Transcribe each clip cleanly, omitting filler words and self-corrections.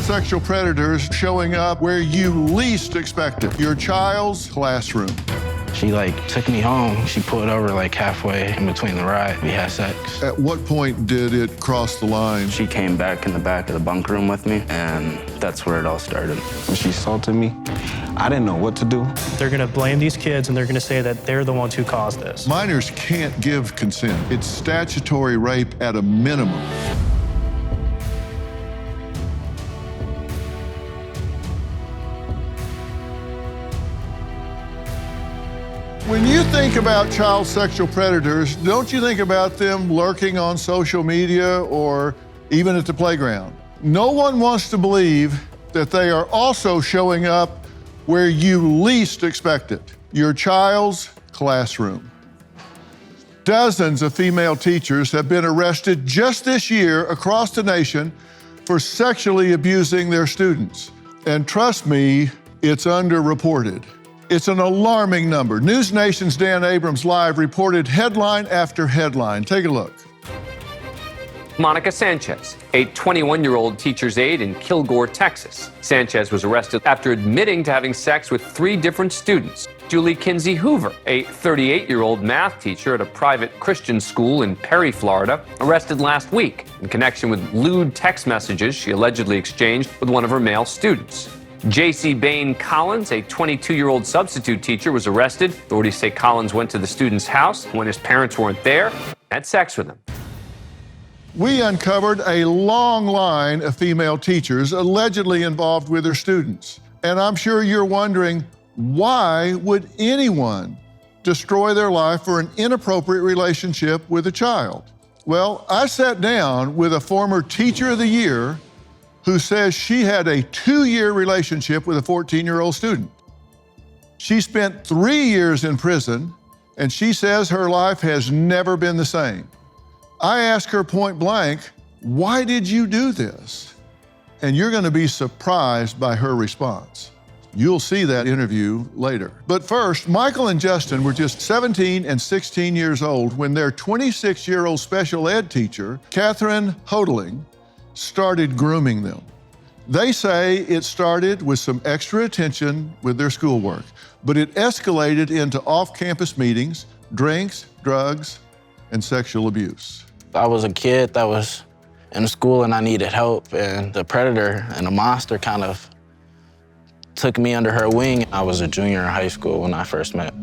sexual predators showing up where you least expect it, your child's classroom. She took me home. She pulled over halfway in between the ride. We had sex. At what point did it cross the line? She came back in the back of the bunk room with me, and that's where it all started. When she assaulted me, I didn't know what to do. They're gonna blame these kids, and they're gonna say that they're the ones who caused this. Minors can't give consent. It's statutory rape at a minimum. When you think about child sexual predators, don't you think about them lurking on social media or even at the playground? No one wants to believe that they are also showing up where you least expect it, your child's classroom. Dozens of female teachers have been arrested just this year across the nation for sexually abusing their students. And trust me, it's underreported. It's an alarming number. News Nation's Dan Abrams Live reported headline after headline. Take a look. Monica Sanchez, a 21-year-old teacher's aide in Kilgore, Texas. Sanchez was arrested after admitting to having sex with 3 different students. Julie Kinsey Hoover, a 38-year-old math teacher at a private Christian school in Perry, Florida, arrested last week in connection with lewd text messages she allegedly exchanged with one of her male students. J.C. Bain Collins, a 22-year-old substitute teacher, was arrested. Authorities say Collins went to the student's house when his parents weren't there, had sex with him. We uncovered a long line of female teachers allegedly involved with their students. And I'm sure you're wondering, why would anyone destroy their life for an inappropriate relationship with a child? Well, I sat down with a former Teacher of the Year who says she had a 2-year relationship with a 14-year-old student. She spent 3 years in prison, and she says her life has never been the same. I asked her point blank, why did you do this? And you're gonna be surprised by her response. You'll see that interview later. But first, Michael and Justin were just 17 and 16 years old when their 26-year-old special ed teacher, Catherine Hodling, started grooming them. They say it started with some extra attention with their schoolwork, but it escalated into off-campus meetings, drinks, drugs, and sexual abuse. I was a kid that was in school and I needed help, and the predator and the monster kind of took me under her wing. I was a junior in high school when I first met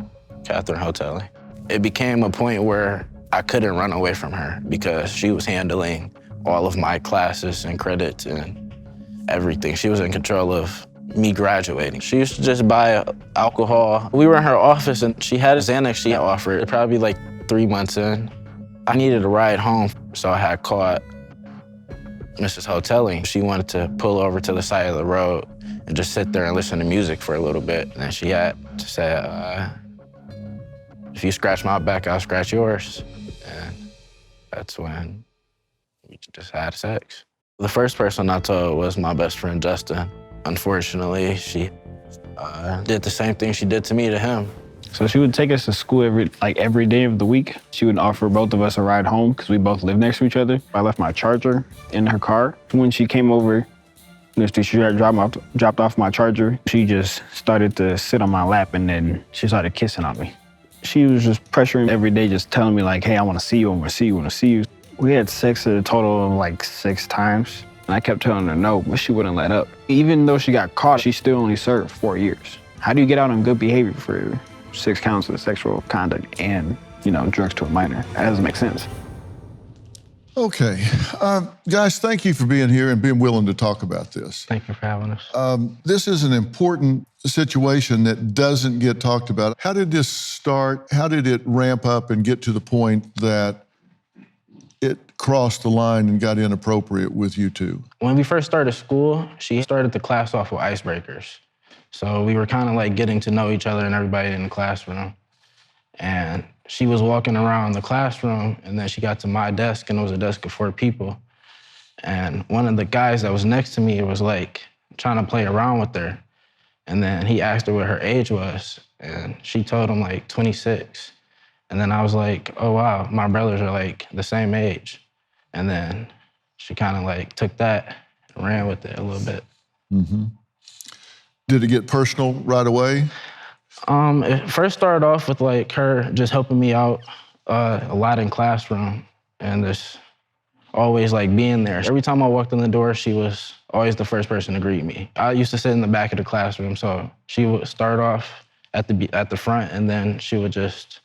Catherine Hodling. It became a point where I couldn't run away from her because she was handling all of my classes and credits and everything. She was in control of me graduating. She used to just buy alcohol. We were in her office and she had a Xanax she offered, probably 3 months in. I needed a ride home, so I had called Mrs. Hodling. She wanted to pull over to the side of the road and just sit there and listen to music for a little bit. And then she had to say, if you scratch my back, I'll scratch yours. And that's when we just had sex. The first person I told was my best friend, Justin. Unfortunately, she did the same thing she did to me to him. So she would take us to school every day of the week. She would offer both of us a ride home because we both lived next to each other. I left my charger in her car. When she came over, she dropped off my charger. She just started to sit on my lap and then she started kissing on me. She was just pressuring every day, just telling me hey, I want to see you, I want to see you, I want to see you. We had sex a total of 6 times. And I kept telling her no, but she wouldn't let up. Even though she got caught, she still only served 4 years. How do you get out on good behavior for 6 counts of sexual conduct and, drugs to a minor? That doesn't make sense. Okay, guys, thank you for being here and being willing to talk about this. Thank you for having us. This is an important situation that doesn't get talked about. How did this start? How did it ramp up and get to the point that it crossed the line and got inappropriate with you two? When we first started school, she started the class off with icebreakers. So we were kind of getting to know each other and everybody in the classroom. And she was walking around the classroom and then she got to my desk and it was a desk of 4 people. And one of the guys that was next to me was trying to play around with her. And then he asked her what her age was and she told him 26. And then I was like, oh wow, my brothers are the same age. And then she kind of took that ran with it a little bit. Did it get personal right away? It first started off with like her just helping me out a lot in classroom and just always like being there. Every time I walked in the door, she was always the first person to greet me. I used to sit in the back of the classroom, so she would start off at the front, and then she would just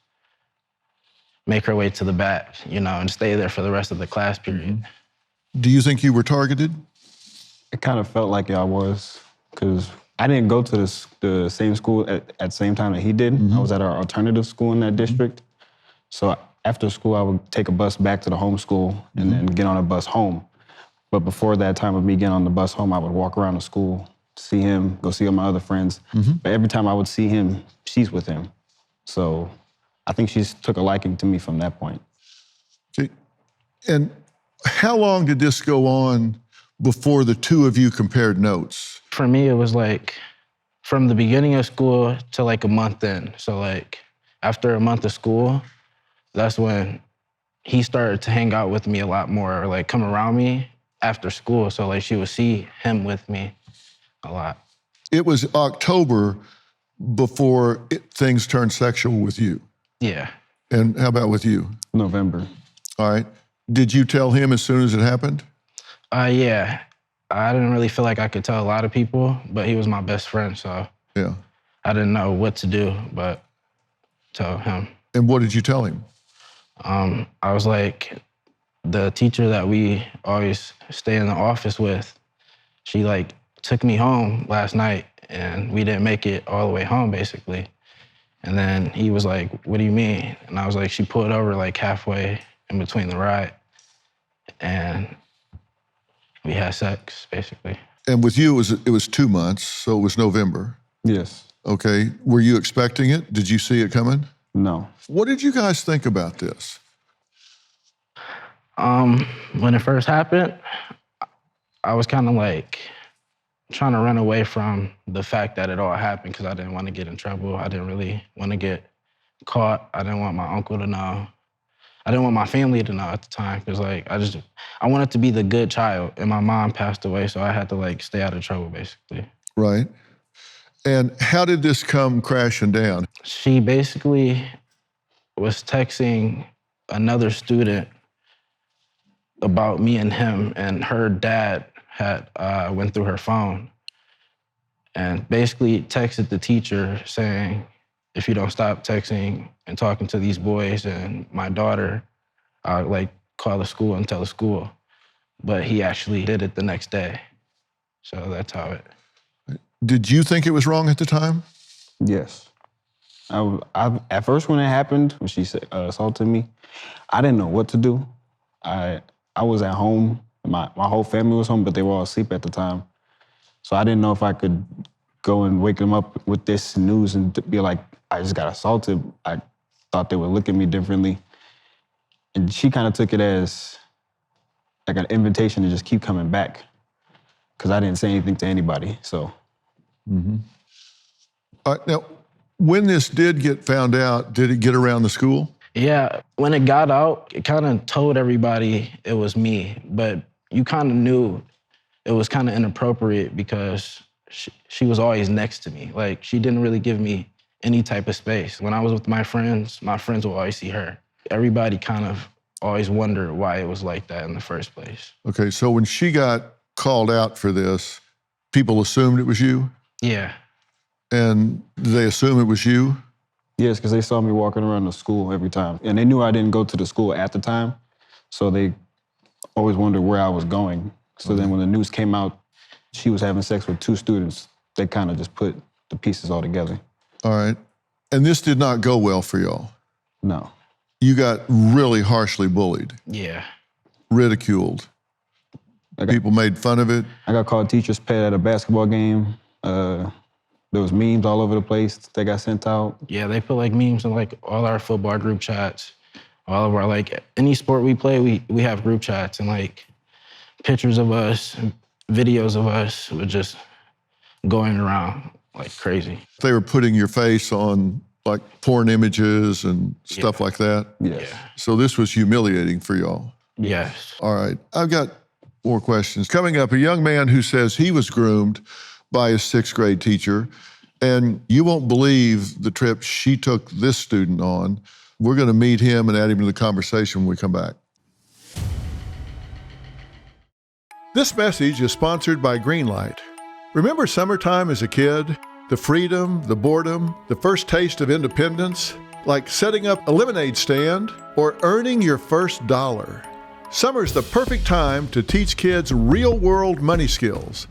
make her way to the back, you know, and stay there for the rest of the class period. Do you think you were targeted? It kind of felt like I was, because I didn't go to the same school at the same time that he did. I was at our alternative school in that district. So after school, I would take a bus back to the home school and then get on a bus home. But before that time of me getting on the bus home, I would walk around the school, see him, go see all my other friends. But every time I would see him, she's with him. So I think she took a liking to me from that point. Okay. And how long did this go on before the two of you compared notes? For me, it was like from the beginning of school to like a month in. So like after a month of school, that's when he started to hang out with me a lot more, or like come around me after school. So like she would see him with me a lot. It was October before things turned sexual with you. Yeah. And how about with you? November. All right. Did you tell him as soon as it happened? Yeah. I didn't really feel like I could tell a lot of people, but he was my best friend, so Yeah. I didn't know what to do but tell him. And what did you tell him? I was like, the teacher that we always stay in the office with, she like took me home last night and we didn't make it all the way home basically. And then he was like, what do you mean? And I was like, she pulled over like halfway in between the ride and we had sex basically. And with you, it was 2 months, so it was November. Yes. Okay. Were you expecting it? Did you see it coming? No. What did you guys think about this? When it first happened, I was kind of like trying to run away from the fact that it all happened because I didn't want to get in trouble. I didn't really want to get caught. I didn't want my uncle to know. I didn't want my family to know at the time because like I wanted to be the good child, and my mom passed away, so I had to like stay out of trouble basically. Right. And how did this come crashing down? She basically was texting another student about me and him, and her dad had went through her phone and basically texted the teacher saying, if you don't stop texting and talking to these boys and my daughter, I'll like call the school and tell the school. But he actually did it the next day. So that's how it. Did you think it was wrong at the time? Yes. At first when it happened, when she assaulted me, I didn't know what to do. I was at home. My whole family was home, but they were all asleep at the time. So I didn't know if I could go and wake them up with this news and be like, I just got assaulted. I thought they would look at me differently. And she kind of took it as like an invitation to just keep coming back because I didn't say anything to anybody, so. All right, now, when this did get found out, did it get around the school? Yeah, when it got out, it kind of told everybody it was me, but you kind of knew it was kind of inappropriate because she was always next to me. Like, she didn't really give me any type of space. When I was with my friends will always see her. Everybody kind of always wondered why it was like that in the first place. Okay, so when she got called out for this, people assumed it was you? Yeah. And did they assume it was you? Yes, because they saw me walking around the school every time. And they knew I didn't go to the school at the time, so they always wondered where I was going. So then when the news came out, she was having sex with 2 students, they kind of just put the pieces all together. All right. And this did not go well for y'all. No. You got really harshly bullied, Yeah. ridiculed. People made fun of it. I got called teacher's pet at a basketball game. There was memes all over the place that got sent out. Yeah, they put like memes in like all our football group chats. All of our, like, any sport we play, we have group chats, and like pictures of us, videos of us were just going around like crazy. They were putting your face on like porn images and stuff like that. Yes. Yeah. So this was humiliating for y'all. Yes. All right. I've got more questions. Coming up, a young man who says he was groomed by his 6th grade teacher, and you won't believe the trip she took this student on. We're going to meet him and add him to the conversation when we come back. This message is sponsored by Greenlight. Remember summertime as a kid? The freedom, the boredom, the first taste of independence? Like setting up a lemonade stand or earning your first dollar. Summer's the perfect time to teach kids real-world money skills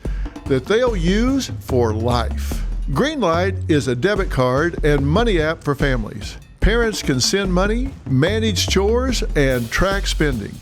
that they'll use for life. Greenlight is a debit card and money app for families. Parents can send money, manage chores, and track spending.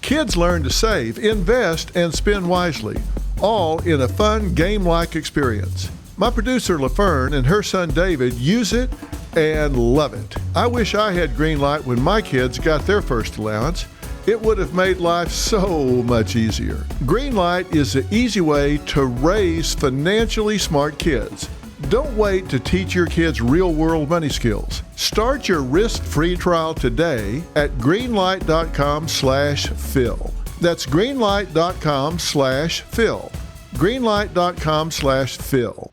Kids learn to save, invest, and spend wisely, all in a fun, game-like experience. My producer, LaFern, and her son, David, use it and love it. I wish I had Greenlight when my kids got their first allowance. It would have made life so much easier. Greenlight is the easy way to raise financially smart kids. Don't wait to teach your kids real-world money skills. Start your risk-free trial today at greenlight.com/Phil. That's greenlight.com/Phil. greenlight.com/Phil.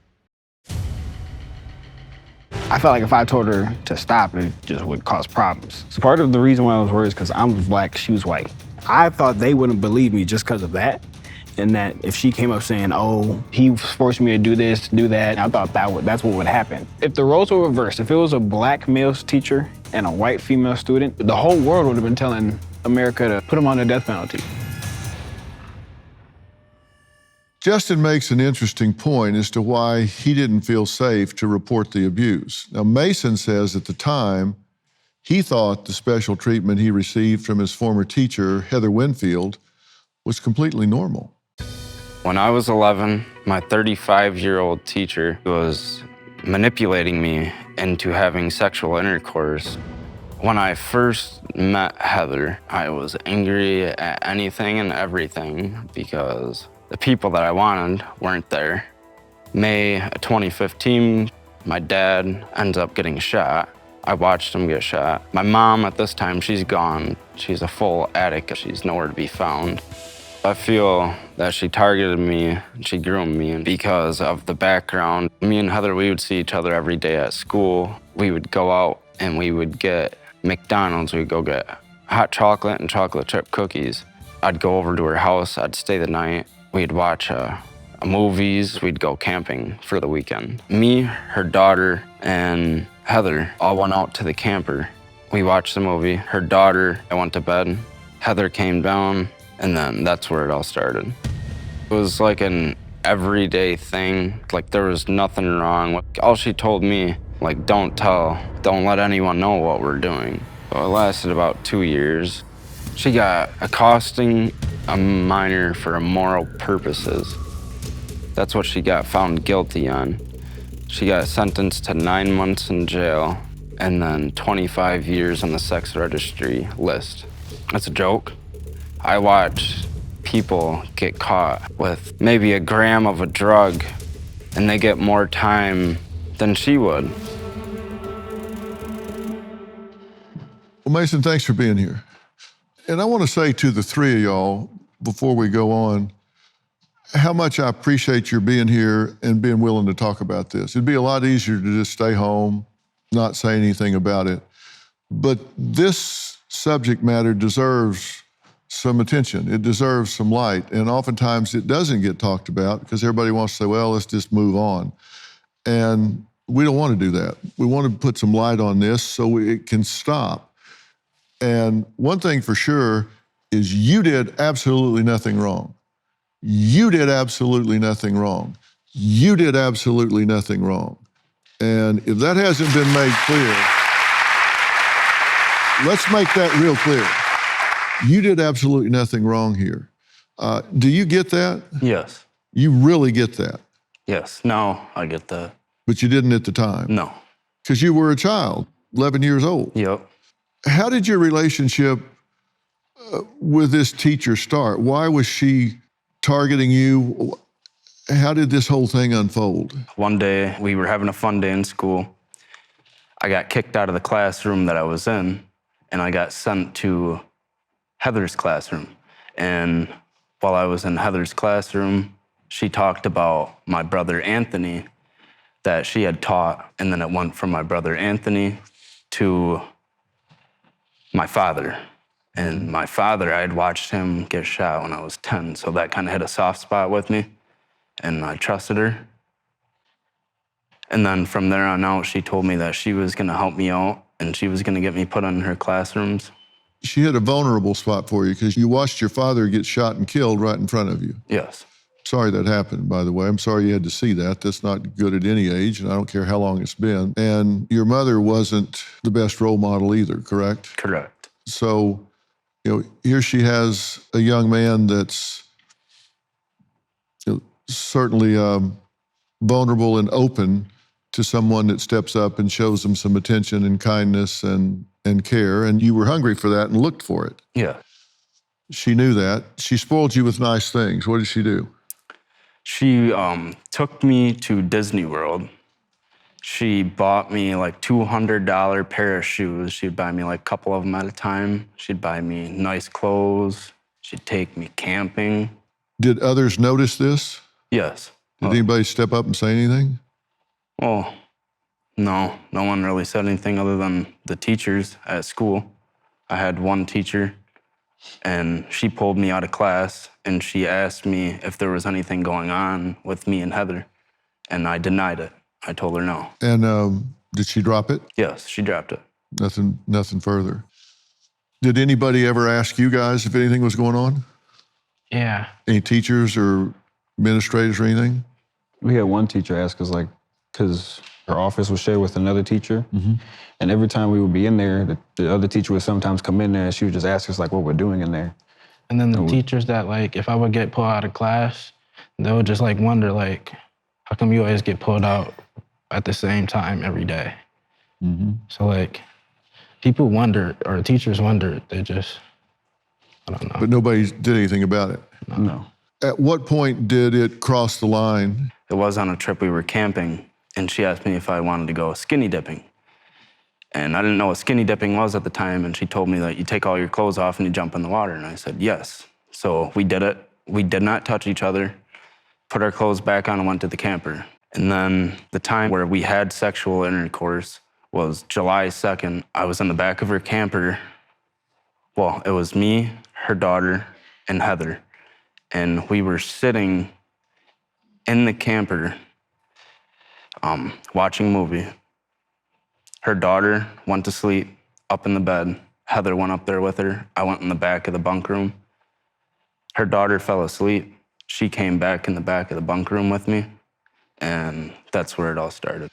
I felt like if I told her to stop, it just would cause problems. So part of the reason why I was worried is because I'm black, she was white. I thought they wouldn't believe me just because of that. And that if she came up saying, oh, he forced me to do this, do that, I thought that's what would happen. If the roles were reversed, if it was a black male teacher and a white female student, the whole world would have been telling America to put him on the death penalty. Justin makes an interesting point as to why he didn't feel safe to report the abuse. Now, Mason says at the time, he thought the special treatment he received from his former teacher, Heather Winfield, was completely normal. When I was 11, my 35-year-old teacher was manipulating me into having sexual intercourse. When I first met Heather, I was angry at anything and everything because the people that I wanted weren't there. May 2015, my dad ends up getting shot. I watched him get shot. My mom at this time, she's gone. She's a full addict. She's nowhere to be found. I feel that she targeted me, she groomed me because of the background. Me and Heather, we would see each other every day at school. We would go out and we would get McDonald's. We'd go get hot chocolate and chocolate chip cookies. I'd go over to her house, I'd stay the night. We'd watch movies, we'd go camping for the weekend. Me, her daughter, and Heather all went out to the camper. We watched the movie. Her daughter, I went to bed. Heather came down. And then that's where it all started. It was like an everyday thing. Like there was nothing wrong. All she told me, like, don't let anyone know what we're doing. So it lasted about 2 years. She got accosting a minor for immoral purposes. That's what she got found guilty on. She got sentenced to 9 months in jail and then 25 years on the sex registry list. That's a joke. I watch people get caught with maybe a gram of a drug and they get more time than she would. Well, Mason, thanks for being here. And I want to say to the three of y'all, before we go on, how much I appreciate your being here and being willing to talk about this. It'd be a lot easier to just stay home, not say anything about it. But this subject matter deserves some attention. It deserves some light. And oftentimes it doesn't get talked about because everybody wants to say, well, let's just move on. And we don't want to do that. We want to put some light on this so it can stop. And one thing for sure is you did absolutely nothing wrong. You did absolutely nothing wrong. You did absolutely nothing wrong. And if that hasn't been made clear, let's make that real clear. You did absolutely nothing wrong here. Do you get that? Yes. You really get that? Yes. Now I get that. But you didn't at the time? No. Because you were a child, 11 years old. Yep. How did your relationship with this teacher start? Why was she targeting you? How did this whole thing unfold? One day, we were having a fun day in school. I got kicked out of the classroom that I was in, and I got sent to Heather's classroom. And while I was in Heather's classroom, she talked about my brother Anthony that she had taught, and then it went from my brother Anthony to my father. And my father, I had watched him get shot when I was 10, so that kind of hit a soft spot with me, and I trusted her. And then from there on out, she told me that she was gonna help me out, and she was gonna get me put in her classrooms. She hit a vulnerable spot for you because you watched your father get shot and killed right in front of you. Yes. Sorry that happened, by the way. I'm sorry you had to see that. That's not good at any age, and I don't care how long it's been. And your mother wasn't the best role model either, correct? Correct. So, here she has a young man that's certainly vulnerable and open to someone that steps up and shows them some attention and kindness and care, and you were hungry for that and looked for it. Yeah. She knew that. She spoiled you with nice things. What did she do? She took me to Disney World. She bought me like $200 pair of shoes. She'd buy me like a couple of them at a time. She'd buy me nice clothes. She'd take me camping. Did others notice this? Yes. Did anybody step up and say anything? Well, no one really said anything other than the teachers at school. I had one teacher, and she pulled me out of class, and she asked me if there was anything going on with me and Heather, and I denied it. I told her no. And did she drop it? Yes, she dropped it. Nothing further. Did anybody ever ask you guys if anything was going on? Yeah. Any teachers or administrators or anything? We had one teacher ask us, because her office was shared with another teacher. Mm-hmm. And every time we would be in there, the other teacher would sometimes come in there and she would just ask us what we're doing in there. And then the teachers that if I would get pulled out of class, they would just wonder how come you always get pulled out at the same time every day? Mm-hmm. So people wonder, or teachers wonder, they just, I don't know. But nobody did anything about it? No. At what point did it cross the line? It was on a trip we were camping, and she asked me if I wanted to go skinny dipping. And I didn't know what skinny dipping was at the time, and she told me that you take all your clothes off and you jump in the water, and I said yes. So we did it. We did not touch each other, put our clothes back on and went to the camper. And then the time where we had sexual intercourse was July 2nd. I was in the back of her camper. Well, it was me, her daughter, and Heather. And we were sitting in the camper watching a movie. Her daughter went to sleep up in the bed. Heather went up there with her. I went in the back of the bunk room. Her daughter fell asleep. She came back in the back of the bunk room with me, and that's where it all started.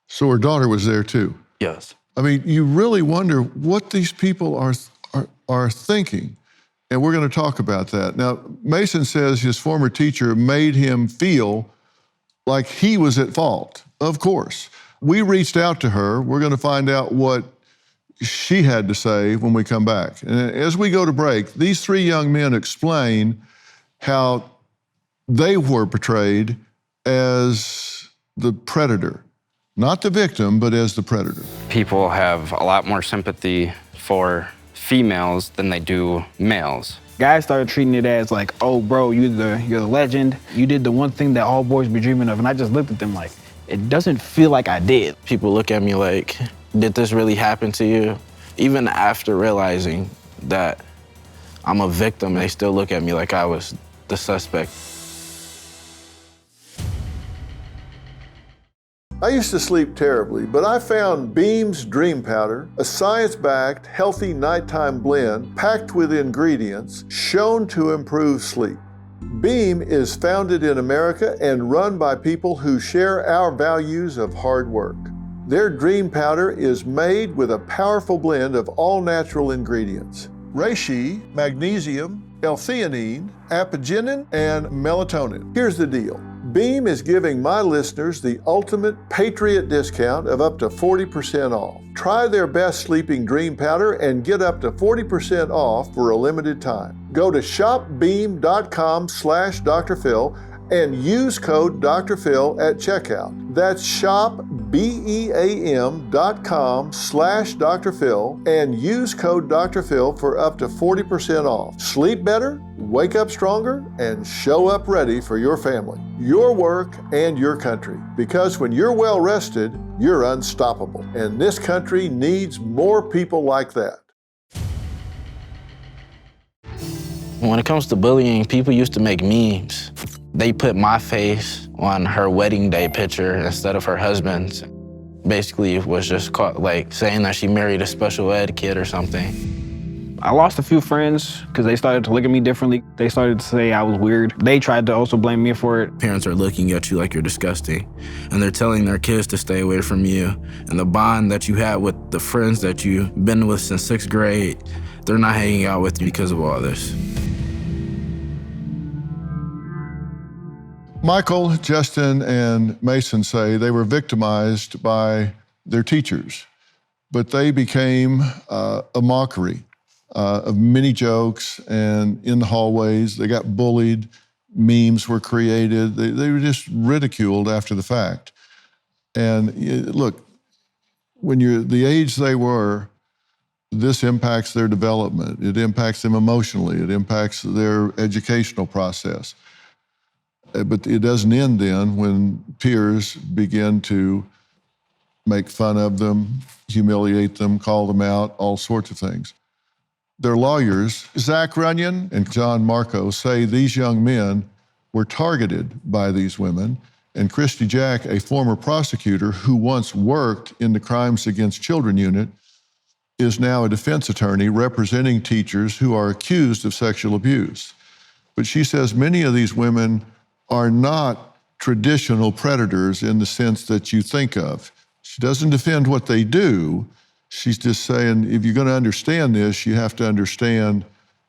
So her daughter was there too? Yes. I mean, you really wonder what these people are thinking, and we're going to talk about that. Now, Mason says his former teacher made him feel like he was at fault. Of course. We reached out to her. We're going to find out what she had to say when we come back. And as we go to break, these three young men explain how they were portrayed as the predator. Not the victim, but as the predator. People have a lot more sympathy for females than they do males. Guys started treating it as oh, bro, you're the legend. You did the one thing that all boys be dreaming of. And I just looked at them it doesn't feel like I did. People look at me did this really happen to you? Even after realizing that I'm a victim, they still look at me like I was the suspect. I used to sleep terribly, but I found Beam's Dream Powder, a science-backed, healthy nighttime blend packed with ingredients shown to improve sleep. Beam is founded in America and run by people who share our values of hard work. Their Dream Powder is made with a powerful blend of all-natural ingredients: reishi, magnesium, L-theanine, apigenin, and melatonin. Here's the deal. Beam is giving my listeners the ultimate Patriot discount of up to 40% off. Try their best sleeping dream powder and get up to 40% off for a limited time. Go to shopbeam.com/Dr. Phil and use code Dr. Phil at checkout. That's shopbeam.com/Dr. Phil and use code Dr. Phil for up to 40% off. Sleep better, wake up stronger and show up ready for your family, your work, and your country. Because when you're well rested, you're unstoppable. And this country needs more people like that. When it comes to bullying, people used to make memes. They put my face on her wedding day picture instead of her husband's. Basically, it was just like saying that she married a special ed kid or something. I lost a few friends because they started to look at me differently. They started to say I was weird. They tried to also blame me for it. Parents are looking at you like you're disgusting, and they're telling their kids to stay away from you. And the bond that you had with the friends that you've been with since 6th grade, they're not hanging out with you because of all this. Michael, Justin, and Mason say they were victimized by their teachers, but they became a mockery of many jokes, and in the hallways, they got bullied, memes were created, they were just ridiculed after the fact. And look, when you're the age they were, this impacts their development, it impacts them emotionally, it impacts their educational process. But it doesn't end then when peers begin to make fun of them, humiliate them, call them out, all sorts of things. Their lawyers, Zach Runyon and John Marco, say these young men were targeted by these women, and Christy Jack, a former prosecutor who once worked in the Crimes Against Children unit, is now a defense attorney representing teachers who are accused of sexual abuse. But she says many of these women are not traditional predators in the sense that you think of. She doesn't defend what they do. She's just saying, if you're going to understand this, you have to understand,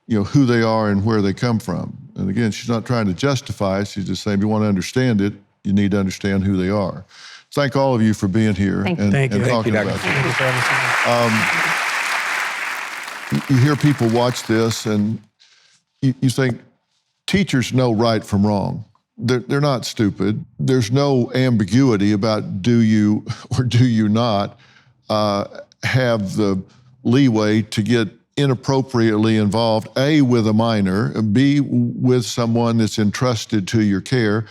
who they are and where they come from. And again, she's not trying to justify it. She's just saying, if you want to understand it, you need to understand who they are. Thank all of you for being here and talking about this. You hear people watch this and you think teachers know right from wrong. They're not stupid. There's no ambiguity about do you or do you not have the leeway to get inappropriately involved, A, with a minor, B, with someone that's entrusted to your care.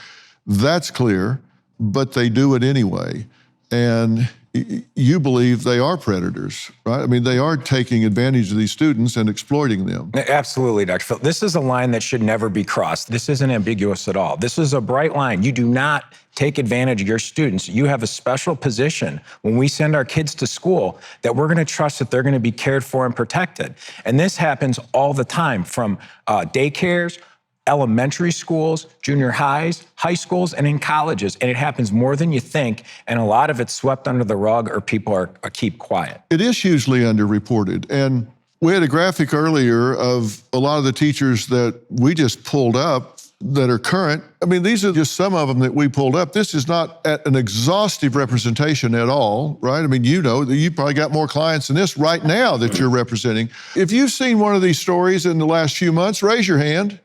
That's clear, but they do it anyway. And you believe they are predators, right? I mean, they are taking advantage of these students and exploiting them. Absolutely, Dr. Phil. This is a line that should never be crossed. This isn't ambiguous at all. This is a bright line. You do not take advantage of your students. You have a special position when we send our kids to school that we're going to trust that they're going to be cared for and protected. And this happens all the time from daycares, elementary schools, junior highs, high schools, and in colleges. And it happens more than you think. And a lot of it's swept under the rug or people are keep quiet. It is hugely underreported. And we had a graphic earlier of a lot of the teachers that we just pulled up that are current. I mean, these are just some of them that we pulled up. This is not an exhaustive representation at all, right? I mean, you probably got more clients than this right now that you're representing. If you've seen one of these stories in the last few months, raise your hand.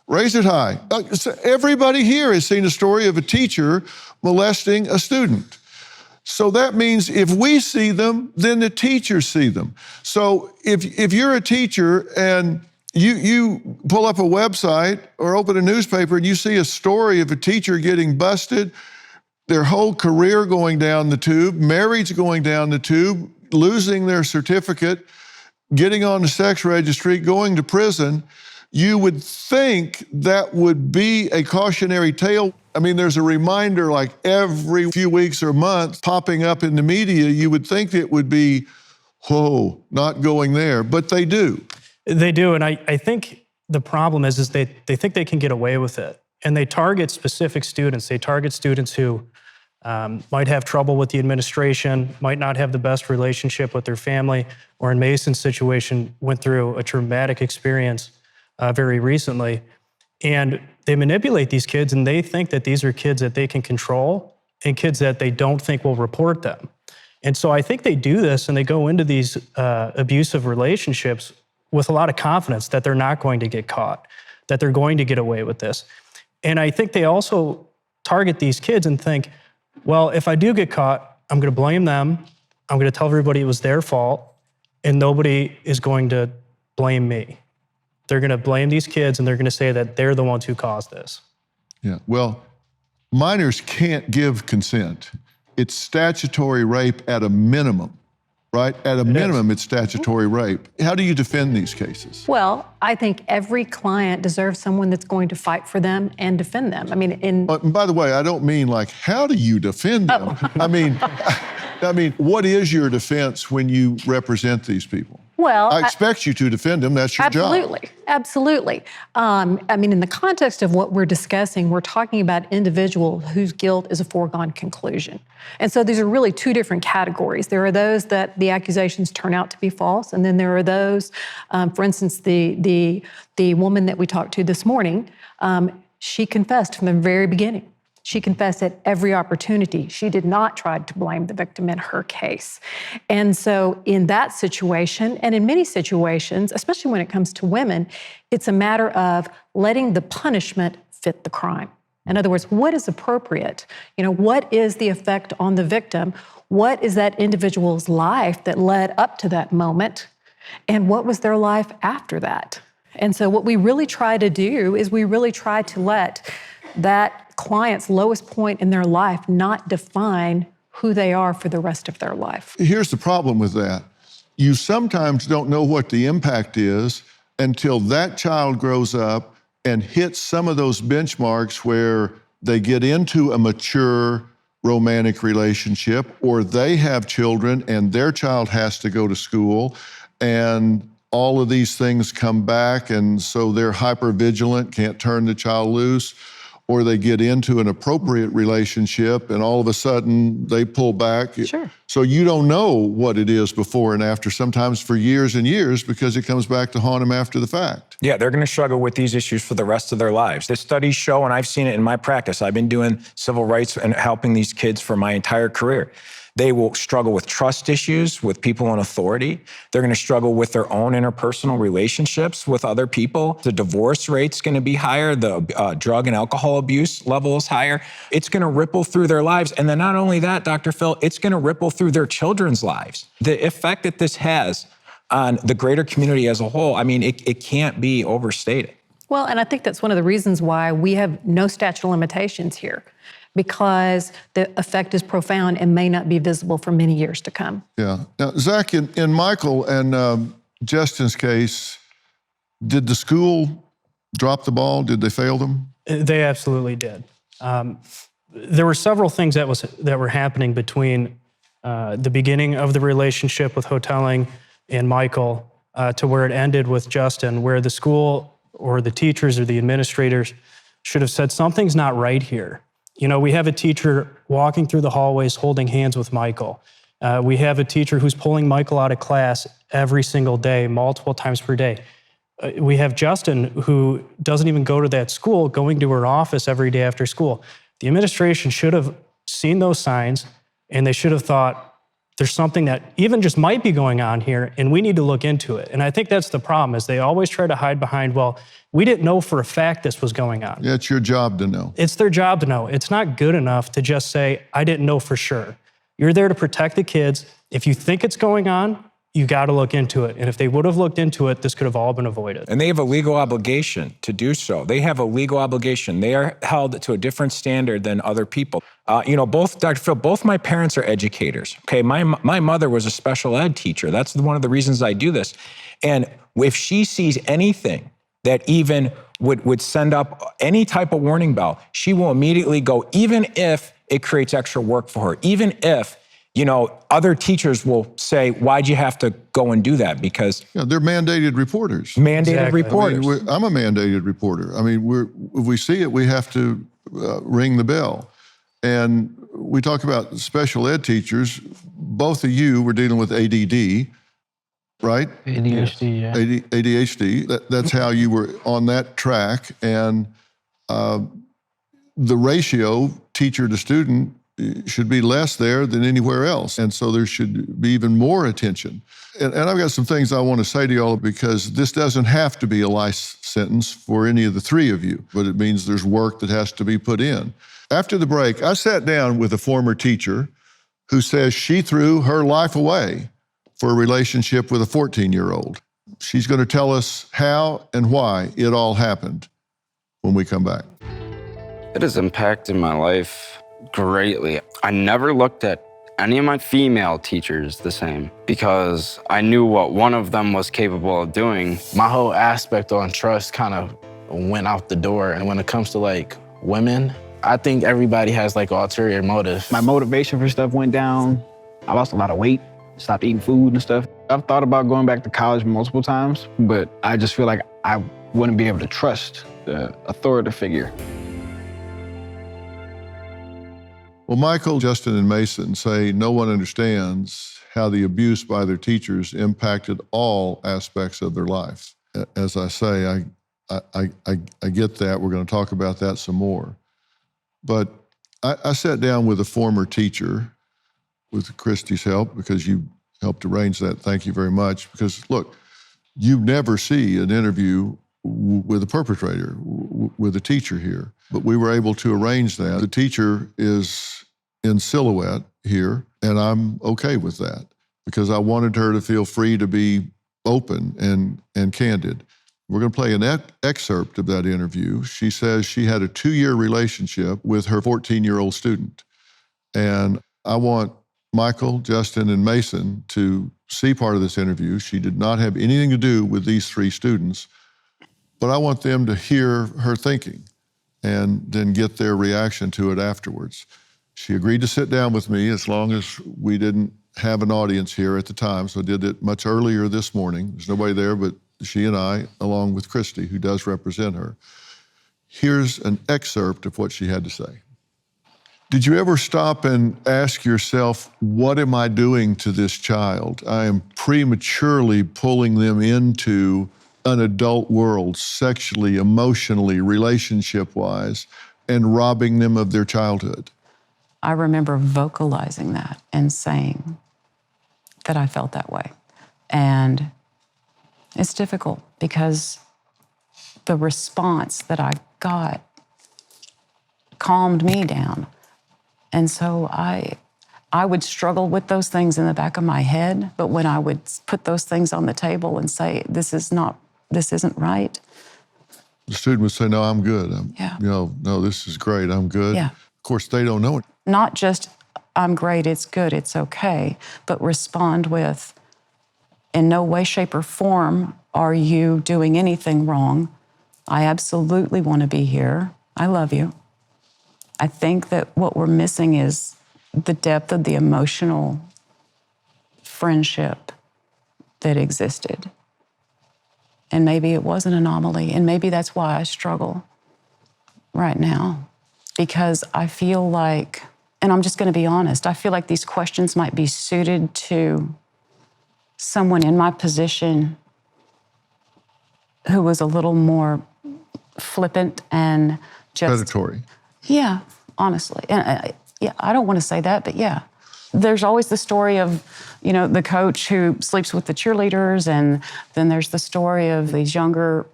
Raise it high. So everybody here has seen a story of a teacher molesting a student. So that means if we see them, then the teachers see them. So if you're a teacher and you pull up a website or open a newspaper and you see a story of a teacher getting busted, their whole career going down the tube, marriage going down the tube, losing their certificate, getting on the sex registry, going to prison, you would think that would be a cautionary tale. I mean, there's a reminder like every few weeks or months popping up in the media. You would think it would be, whoa, not going there, but they do. They do, and I think the problem is they think they can get away with it. And they target specific students. They target students who might have trouble with the administration, might not have the best relationship with their family, or in Mason's situation, went through a traumatic experience very recently. And they manipulate these kids, and they think that these are kids that they can control and kids that they don't think will report them. And so I think they do this, and they go into these abusive relationships with a lot of confidence that they're not going to get caught, that they're going to get away with this. And I think they also target these kids and think, well, if I do get caught, I'm going to blame them. I'm going to tell everybody it was their fault, and nobody is going to blame me. They're going to blame these kids and they're going to say that they're the ones who caused this. Yeah, well, minors can't give consent. It's statutory rape at a minimum, right? At a minimum, it's statutory rape. How do you defend these cases? Well, I think every client deserves someone that's going to fight for them and defend them. I mean, And by the way, I don't mean like, how do you defend them? I mean, what is your defense when you represent these people? well, I expect you to defend them. That's your job. Absolutely. I mean, in the context of what we're discussing, we're talking about individuals whose guilt is a foregone conclusion. And so these are really two different categories. There are those that the accusations turn out to be false, and then there are those, for instance, the woman that we talked to this morning, she confessed from the very beginning. She confessed at every opportunity. She did not try to blame the victim in her case. And so in that situation, and in many situations, especially when it comes to women, it's a matter of letting the punishment fit the crime. In other words, what is appropriate? What is the effect on the victim? What is that individual's life that led up to that moment? And what was their life after that? And so what we really try to do is we really try to let that client's lowest point in their life not define who they are for the rest of their life. Here's the problem with that. You sometimes don't know what the impact is until that child grows up and hits some of those benchmarks where they get into a mature romantic relationship, or they have children and their child has to go to school, and all of these things come back, and so they're hyper-vigilant, can't turn the child loose. Or they get into an appropriate relationship and all of a sudden they pull back. Sure. So you don't know what it is before and after, sometimes for years and years, because it comes back to haunt them after the fact. Yeah, they're going to struggle with these issues for the rest of their lives. The studies show, and I've seen it in my practice, I've been doing civil rights and helping these kids for my entire career. They will struggle with trust issues with people in authority. They're going to struggle with their own interpersonal relationships with other people. The divorce rate's going to be higher. The drug and alcohol abuse level is higher. It's going to ripple through their lives. And then not only that, Dr. Phil, it's going to ripple through their children's lives. The effect that this has on the greater community as a whole, I mean, it can't be overstated. Well, and I think that's one of the reasons why we have no statute of limitations here, because the effect is profound and may not be visible for many years to come. Yeah. Now, Zach, in Michael and Justin's case, did the school drop the ball? Did they fail them? They absolutely did. There were several things that were happening between the beginning of the relationship with Hotelling and Michael to where it ended with Justin, where the school or the teachers or the administrators should have said, something's not right here. We have a teacher walking through the hallways holding hands with Michael. We have a teacher who's pulling Michael out of class every single day, multiple times per day. We have Justin, who doesn't even go to that school, going to her office every day after school. The administration should have seen those signs, and they should have thought, there's something that even just might be going on here, and we need to look into it. And I think that's the problem, is they always try to hide behind, well, we didn't know for a fact this was going on. Yeah, it's your job to know. It's their job to know. It's not good enough to just say, I didn't know for sure. You're there to protect the kids. If you think it's going on, you got to look into it. And if they would have looked into it, this could have all been avoided. And they have a legal obligation to do so. They have a legal obligation. They are held to a different standard than other people. Both, Dr. Phil, both my parents are educators. Okay, my mother was a special ed teacher. That's one of the reasons I do this. And if she sees anything that even would send up any type of warning bell, she will immediately go, even if it creates extra work for her, even if other teachers will say, why'd you have to go and do that? Because they're mandated reporters. Mandated reporters. I'm a mandated reporter. I mean, if we see it, we have to ring the bell. And we talk about special ed teachers. Both of you were dealing with ADD, right? ADHD, yeah. ADHD. That's how you were on that track. And the ratio, teacher to student, should be less there than anywhere else. And so there should be even more attention. And I've got some things I want to say to y'all, because this doesn't have to be a life sentence for any of the three of you, but it means there's work that has to be put in. After the break, I sat down with a former teacher who says she threw her life away for a relationship with a 14-year-old. She's going to tell us how and why it all happened when we come back. It has impacted my life greatly. I never looked at any of my female teachers the same because I knew what one of them was capable of doing. My whole aspect on trust kind of went out the door. And when it comes to like women, I think everybody has like ulterior motive. My motivation for stuff went down. I lost a lot of weight, stopped eating food and stuff. I've thought about going back to college multiple times, but I just feel like I wouldn't be able to trust the authority figure. Well, Michael, Justin, and Mason say no one understands how the abuse by their teachers impacted all aspects of their life. As I say, I get that. We're going to talk about that some more. But I sat down with a former teacher with Christy's help, because you helped arrange that. Thank you very much. Because look, you never see an interview with a perpetrator, with a teacher here. But we were able to arrange that. The teacher is in silhouette here, and I'm okay with that because I wanted her to feel free to be open and candid. We're going to play an excerpt of that interview. She says she had a 2-year relationship with her 14-year-old student. And I want Michael, Justin, and Mason to see part of this interview. She did not have anything to do with these 3 students, but I want them to hear her thinking and then get their reaction to it afterwards. She agreed to sit down with me as long as we didn't have an audience here at the time, so I did it much earlier this morning. There's nobody there but she and I, along with Christy, who does represent her. Here's an excerpt of what she had to say. Did you ever stop and ask yourself, what am I doing to this child? I am prematurely pulling them into an adult world, sexually, emotionally, relationship-wise, and robbing them of their childhood. I remember vocalizing that and saying that I felt that way. And it's difficult because the response that I got calmed me down. And so I would struggle with those things in the back of my head, but when I would put those things on the table and say, this isn't right. The student would say, no, I'm good. Yeah. No, this is great, I'm good. Yeah. Of course, they don't know it. Not just, I'm great, it's good, it's okay, but respond with, in no way, shape, or form are you doing anything wrong. I absolutely want to be here. I love you. I think that what we're missing is the depth of the emotional friendship that existed. And maybe it was an anomaly, and maybe that's why I struggle right now. Because I feel like, and I'm just going to be honest, I feel like these questions might be suited to someone in my position who was a little more flippant and just... Predatory. Yeah, honestly. And I don't want to say that, but yeah. There's always the story of, the coach who sleeps with the cheerleaders, and then there's the story of these younger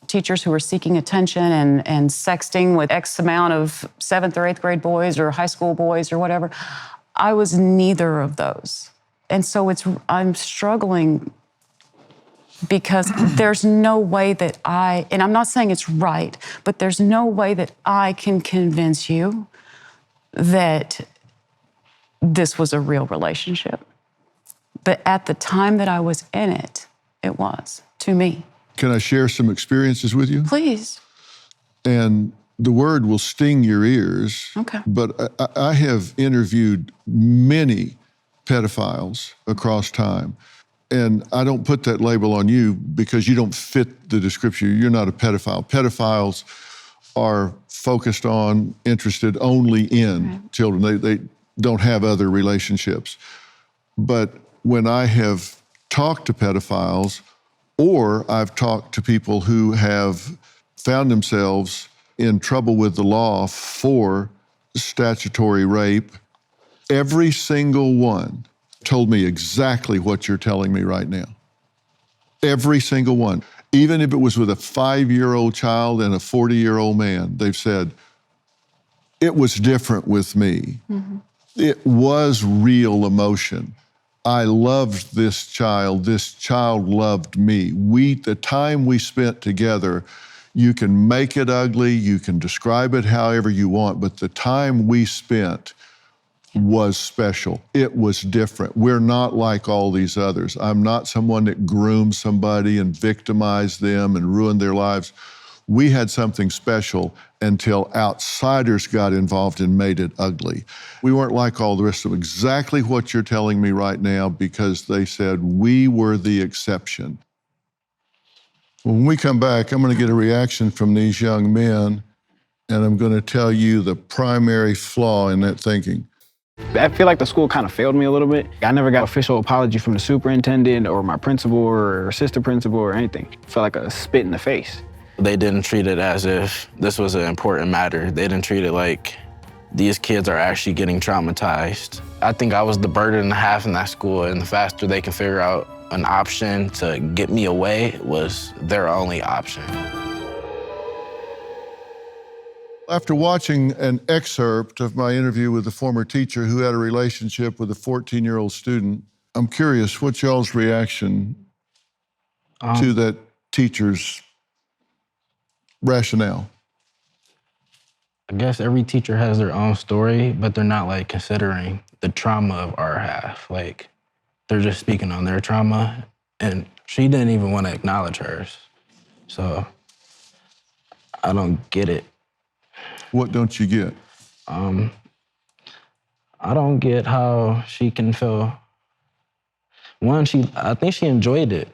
teachers who are seeking attention and sexting with X amount of 7th or 8th grade boys or high school boys or whatever. I was neither of those. And so I'm struggling because there's no way that and I'm not saying it's right, but there's no way that I can convince you that this was a real relationship. But at the time that I was in it, it was, to me. Can I share some experiences with you? Please. And the word will sting your ears. Okay. But I have interviewed many pedophiles across time. And I don't put that label on you because you don't fit the description. You're not a pedophile. Pedophiles are focused on, interested only in children. They don't have other relationships. But when I have talked to pedophiles, or I've talked to people who have found themselves in trouble with the law for statutory rape, every single one told me exactly what you're telling me right now. Every single one. Even if it was with a 5-year-old child and a 40-year-old man, they've said, it was different with me. Mm-hmm. It was real emotion. I loved this child loved me. The time we spent together, you can make it ugly, you can describe it however you want, but the time we spent was special. It was different. We're not like all these others. I'm not someone that groomed somebody and victimized them and ruined their lives. We had something special until outsiders got involved and made it ugly. We weren't like all the rest of them. Exactly what you're telling me right now, because they said we were the exception. When we come back, I'm going to get a reaction from these young men, and I'm going to tell you the primary flaw in that thinking. I feel like the school kind of failed me a little bit. I never got an official apology from the superintendent or my principal or assistant principal or anything. It felt like a spit in the face. They didn't treat it as if this was an important matter. They didn't treat it like these kids are actually getting traumatized. I think I was the burden and a half in that school, and the faster they can figure out an option to get me away was their only option. After watching an excerpt of my interview with a former teacher who had a relationship with a 14-year-old student, I'm curious, what's y'all's reaction to that teacher's rationale? I guess every teacher has their own story, but they're not like considering the trauma of our half. Like, they're just speaking on their trauma, and she didn't even want to acknowledge hers. So I don't get it. What don't you get? I don't get how she can feel. One, I think she enjoyed it.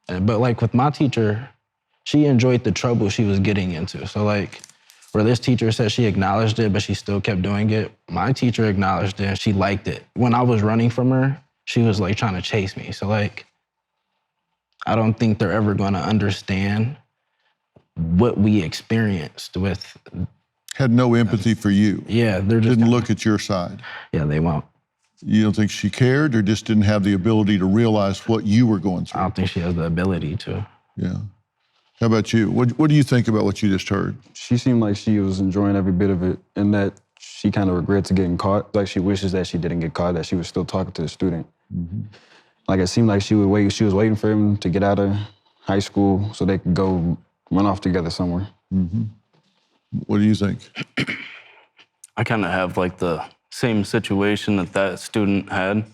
But like with my teacher, she enjoyed the trouble she was getting into. So like, where this teacher said she acknowledged it, but she still kept doing it, my teacher acknowledged it and she liked it. When I was running from her, she was like trying to chase me. So like, I don't think they're ever gonna understand what we experienced with. Had no empathy for you. Yeah, they're just didn't look at your side. Yeah, they won't. You don't think she cared, or just didn't have the ability to realize what you were going through? I don't think she has the ability to. Yeah. How about you? What do you think about what you just heard? She seemed like she was enjoying every bit of it, and that she kind of regrets getting caught. Like she wishes that she didn't get caught, that she was still talking to the student. Mm-hmm. Like it seemed like she was waiting for him to get out of high school so they could go run off together somewhere. Mm-hmm. What do you think? I kind of have like the same situation that student had.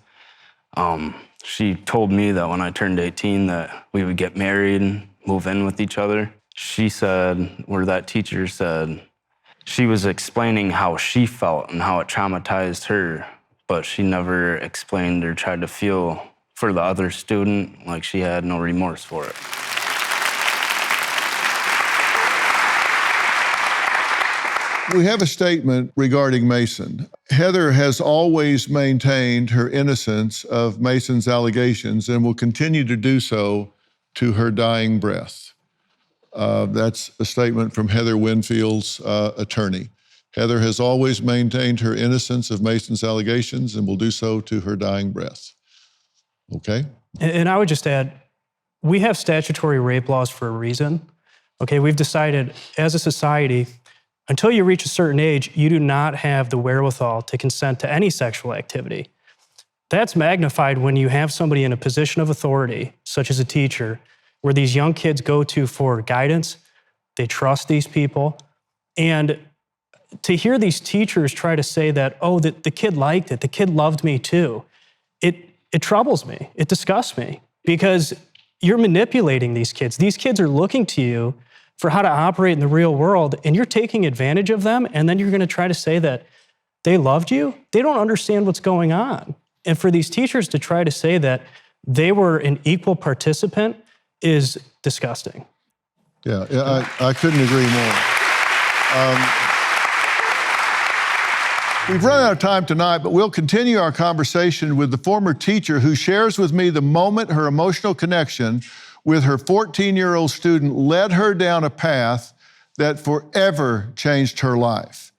She told me that when I turned 18 that we would get married and move in with each other. She said, or that teacher said, she was explaining how she felt and how it traumatized her, but she never explained or tried to feel for the other student, like she had no remorse for it. We have a statement regarding Mason. Heather has always maintained her innocence of Mason's allegations and will continue to do so to her dying breath. That's a statement from Heather Winfield's attorney. Heather has always maintained her innocence of Mason's allegations and will do so to her dying breath. Okay? And I would just add, we have statutory rape laws for a reason. Okay, we've decided as a society, until you reach a certain age, you do not have the wherewithal to consent to any sexual activity. That's magnified when you have somebody in a position of authority, such as a teacher, where these young kids go to for guidance. They trust these people. And to hear these teachers try to say that, oh, the kid liked it, the kid loved me too, it troubles me, it disgusts me, because you're manipulating these kids. These kids are looking to you for how to operate in the real world, and you're taking advantage of them, and then you're gonna try to say that they loved you? They don't understand what's going on. And for these teachers to try to say that they were an equal participant is disgusting. Yeah, I couldn't agree more. We've run out of time tonight, but we'll continue our conversation with the former teacher who shares with me the moment her emotional connection with her 14-year-old student led her down a path that forever changed her life.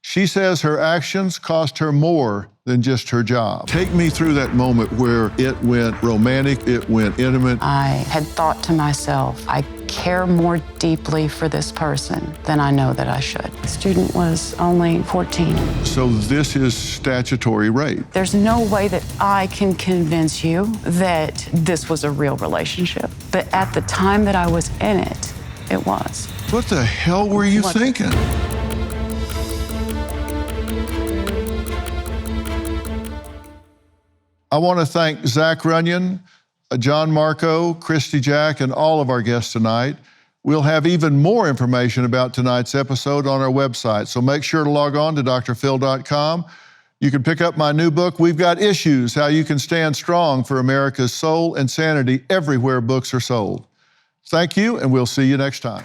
She says her actions cost her more than just her job. Take me through that moment where it went romantic, it went intimate. I had thought to myself, I care more deeply for this person than I know that I should. The student was only 14. So this is statutory rape. There's no way that I can convince you that this was a real relationship. But at the time that I was in it, it was. What the hell were you thinking? I want to thank Zach Runyon, John Marco, Christy Jack, and all of our guests tonight. We'll have even more information about tonight's episode on our website, so make sure to log on to drphil.com. You can pick up my new book, We've Got Issues, How You Can Stand Strong for America's Soul and Sanity, everywhere books are sold. Thank you, and we'll see you next time.